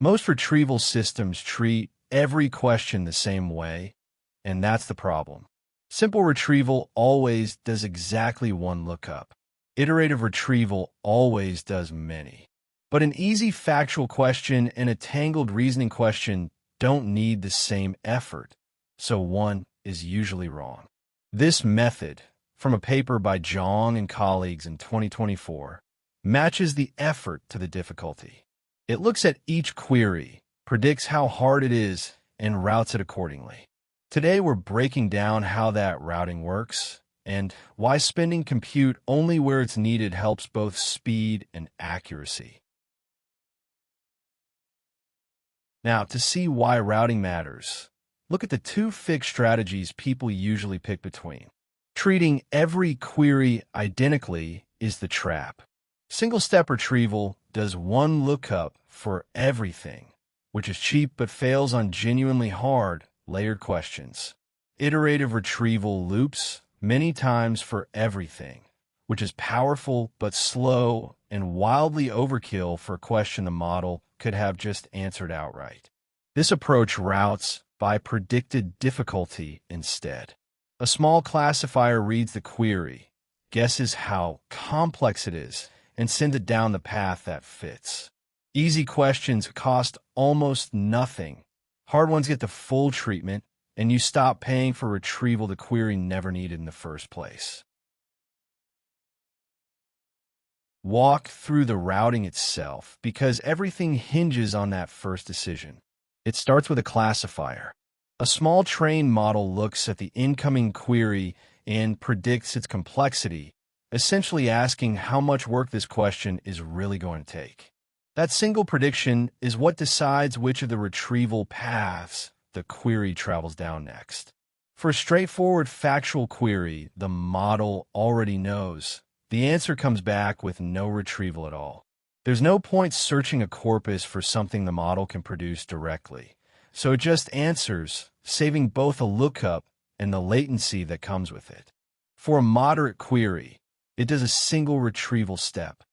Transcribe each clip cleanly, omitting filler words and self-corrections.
Most retrieval systems treat every question the same way, and that's the problem. Simple retrieval always does exactly one lookup. Iterative retrieval always does many. But an easy factual question and a tangled reasoning question don't need the same effort, so one is usually wrong. This method, from a paper by Jeong and colleagues in 2024, matches the effort to the difficulty. It looks at each query, predicts how hard it is, and routes it accordingly. Today we're breaking down how that routing works and why spending compute only where it's needed helps both speed and accuracy. Now, to see why routing matters, look at the two fixed strategies people usually pick between. Treating every query identically is the trap. Single-step retrieval does one lookup for everything, which is cheap but fails on genuinely hard, layered questions. Iterative retrieval loops many times for everything, which is powerful but slow and wildly overkill for a question the model could have just answered outright. This approach routes by predicted difficulty instead. A small classifier reads the query, guesses how complex it is, and sends it down the path that fits. Easy questions cost almost nothing. Hard ones get the full treatment, and you stop paying for retrieval the query never needed in the first place. Walk through the routing itself, because everything hinges on that first decision. It starts with a classifier. A small trained model looks at the incoming query and predicts its complexity, essentially asking how much work this question is really going to take. That single prediction is what decides which of the retrieval paths the query travels down next. For a straightforward factual query, the model already knows. The answer comes back with no retrieval at all. There's no point searching a corpus for something the model can produce directly, so it just answers, saving both a lookup and the latency that comes with it. For a moderate query, it does a single retrieval step.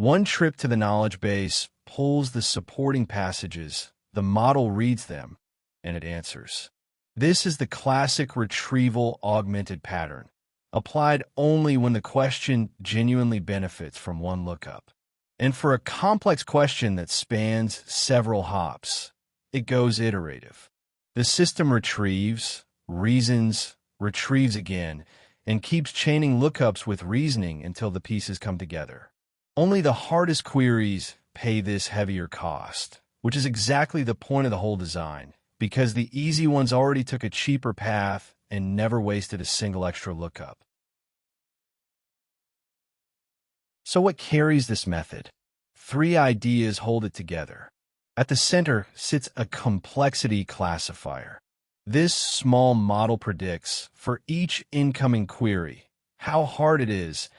One trip to the knowledge base pulls the supporting passages, the model reads them, and it answers. This is the classic retrieval augmented pattern, applied only when the question genuinely benefits from one lookup. And for a complex question that spans several hops, it goes iterative. The system retrieves, reasons, retrieves again, and keeps chaining lookups with reasoning until the pieces come together. Only the hardest queries pay this heavier cost, which is exactly the point of the whole design, because the easy ones already took a cheaper path and never wasted a single extra lookup. So what carries this method? Three ideas hold it together. At the center sits a complexity classifier. This small model predicts, for each incoming query, how hard it is,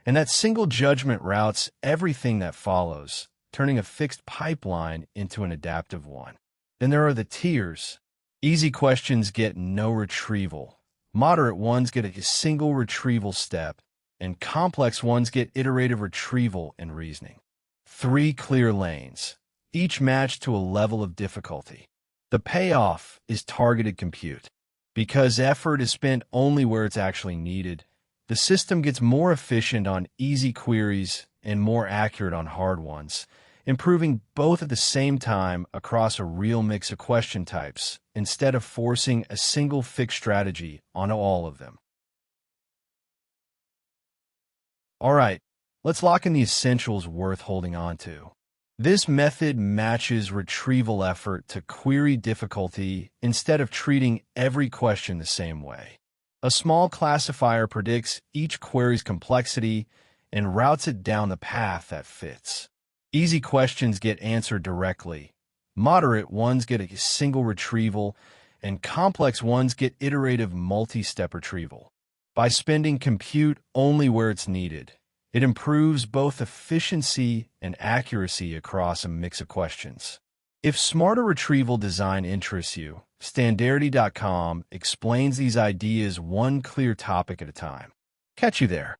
and that single judgment routes everything that follows, turning a fixed pipeline into an adaptive one. Then there are the tiers. Easy questions get no retrieval. Moderate ones get a single retrieval step, and complex ones get iterative retrieval and reasoning. Three clear lanes, each matched to a level of difficulty. The payoff is targeted compute. Because effort is spent only where it's actually needed, the system gets more efficient on easy queries and more accurate on hard ones, improving both at the same time across a real mix of question types, instead of forcing a single fixed strategy onto all of them. All right, let's lock in the essentials worth holding on to. This method matches retrieval effort to query difficulty instead of treating every question the same way. A small classifier predicts each query's complexity and routes it down the path that fits. Easy questions get answered directly. Moderate ones get a single retrieval, and complex ones get iterative multi-step retrieval. By spending compute only where it's needed, it improves both efficiency and accuracy across a mix of questions. If smarter retrieval design interests you, Standarity.com explains these ideas one clear topic at a time. Catch you there.